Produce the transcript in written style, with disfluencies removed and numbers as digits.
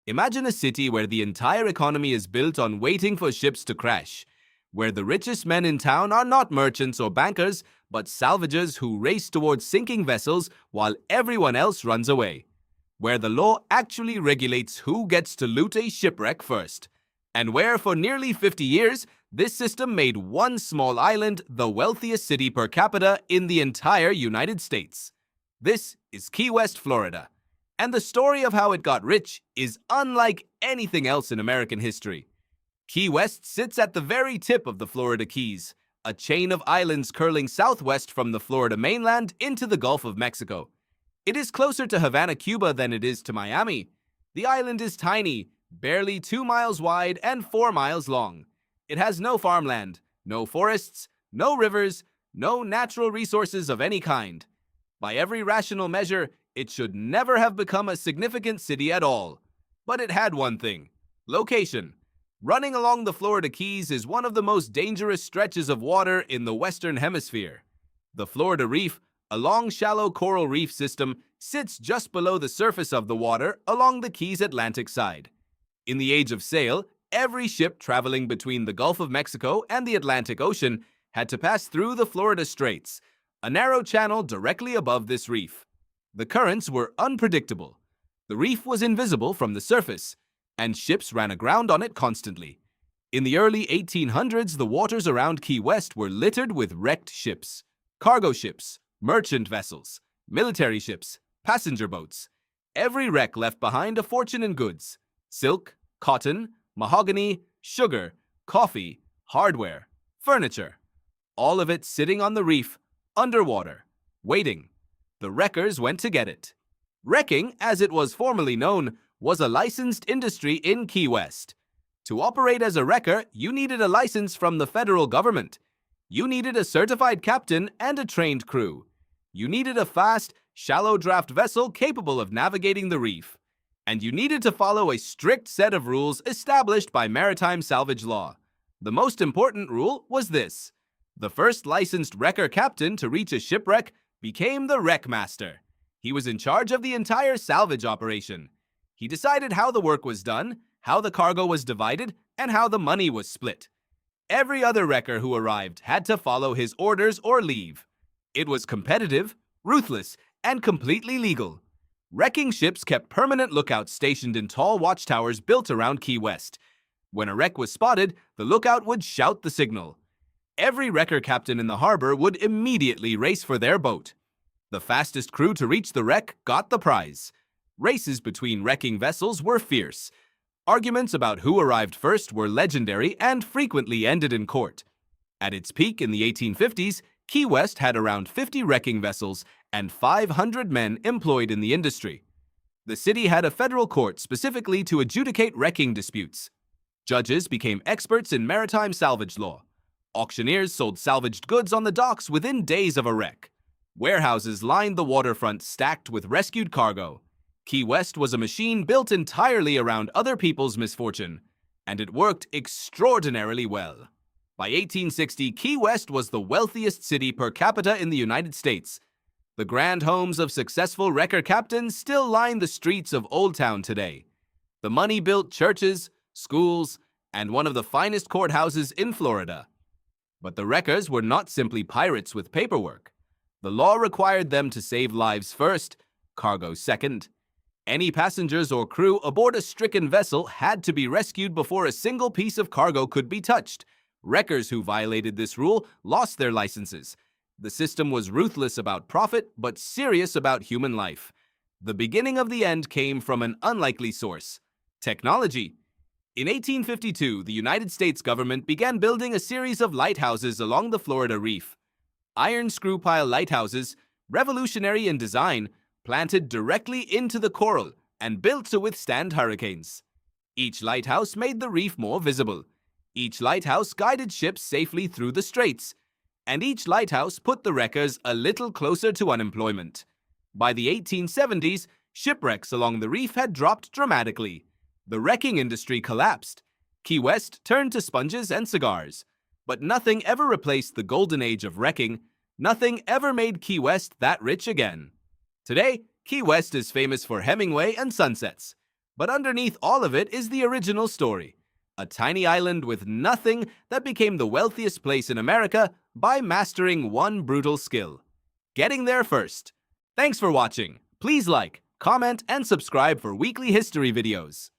Imagine a city where the entire economy is built on waiting for ships to crash, where the richest men in town are not merchants or bankers, but salvagers who race towards sinking vessels while everyone else runs away, where the law actually regulates who gets to loot a shipwreck first, and where for nearly 50 years, this system made one small island the wealthiest city per capita in the entire United States. This is Key West, Florida. And the story of how it got rich is unlike anything else in American history. Key West sits at the very tip of the Florida Keys, a chain of islands curling southwest from the Florida mainland into the Gulf of Mexico. It is closer to Havana, Cuba than it is to Miami. The island is tiny, barely 2 miles wide and 4 miles long. It has no farmland, no forests, no rivers, no natural resources of any kind. By every rational measure, it should never have become a significant city at all. But it had one thing: location. Running along the Florida Keys is one of the most dangerous stretches of water in the Western Hemisphere. The Florida Reef, a long, shallow coral reef system, sits just below the surface of the water along the Keys' Atlantic side. In the age of sail, every ship traveling between the Gulf of Mexico and the Atlantic Ocean had to pass through the Florida Straits, a narrow channel directly above this reef. The currents were unpredictable. The reef was invisible from the surface, and ships ran aground on it constantly. In the early 1800s, the waters around Key West were littered with wrecked ships, cargo ships, merchant vessels, military ships, passenger boats. Every wreck left behind a fortune in goods: silk, cotton, mahogany, sugar, coffee, hardware, furniture. All of it sitting on the reef, underwater, waiting. The wreckers went to get it. Wrecking, as it was formerly known, was a licensed industry in Key West. To operate as a wrecker, you needed a license from the federal government. You needed a certified captain and a trained crew. You needed a fast, shallow draft vessel capable of navigating the reef. And you needed to follow a strict set of rules established by maritime salvage law. The most important rule was this: the first licensed wrecker captain to reach a shipwreck became the wreck master. He was in charge of the entire salvage operation. He decided how the work was done, how the cargo was divided, and how the money was split. Every other wrecker who arrived had to follow his orders or leave. It was competitive, ruthless, and completely legal. Wrecking ships kept permanent lookouts stationed in tall watchtowers built around Key West. When a wreck was spotted, the lookout would shout the signal. Every wrecker captain in the harbor would immediately race for their boat. The fastest crew to reach the wreck got the prize. Races between wrecking vessels were fierce. Arguments about who arrived first were legendary and frequently ended in court. At its peak in the 1850s, Key West had around 50 wrecking vessels and 500 men employed in the industry. The city had a federal court specifically to adjudicate wrecking disputes. Judges became experts in maritime salvage law. Auctioneers sold salvaged goods on the docks within days of a wreck. Warehouses lined the waterfront stacked with rescued cargo. Key West was a machine built entirely around other people's misfortune, and it worked extraordinarily well. By 1860, Key West was the wealthiest city per capita in the United States. The grand homes of successful wrecker captains still line the streets of Old Town today. The money built churches, schools, and one of the finest courthouses in Florida. But the wreckers were not simply pirates with paperwork. The law required them to save lives first, cargo second. Any passengers or crew aboard a stricken vessel had to be rescued before a single piece of cargo could be touched. Wreckers who violated this rule lost their licenses. The system was ruthless about profit, but serious about human life. The beginning of the end came from an unlikely source: technology. In 1852, the United States government began building a series of lighthouses along the Florida Reef. Iron screw-pile lighthouses, revolutionary in design, planted directly into the coral and built to withstand hurricanes. Each lighthouse made the reef more visible. Each lighthouse guided ships safely through the straits. And each lighthouse put the wreckers a little closer to unemployment. By the 1870s, shipwrecks along the reef had dropped dramatically. The wrecking industry collapsed. Key West turned to sponges and cigars. But nothing ever replaced the golden age of wrecking. Nothing ever made Key West that rich again. Today, Key West is famous for Hemingway and sunsets. But underneath all of it is the original story. A tiny island with nothing that became the wealthiest place in America by mastering one brutal skill: getting there first. Thanks for watching. Please like, comment, and subscribe for weekly history videos.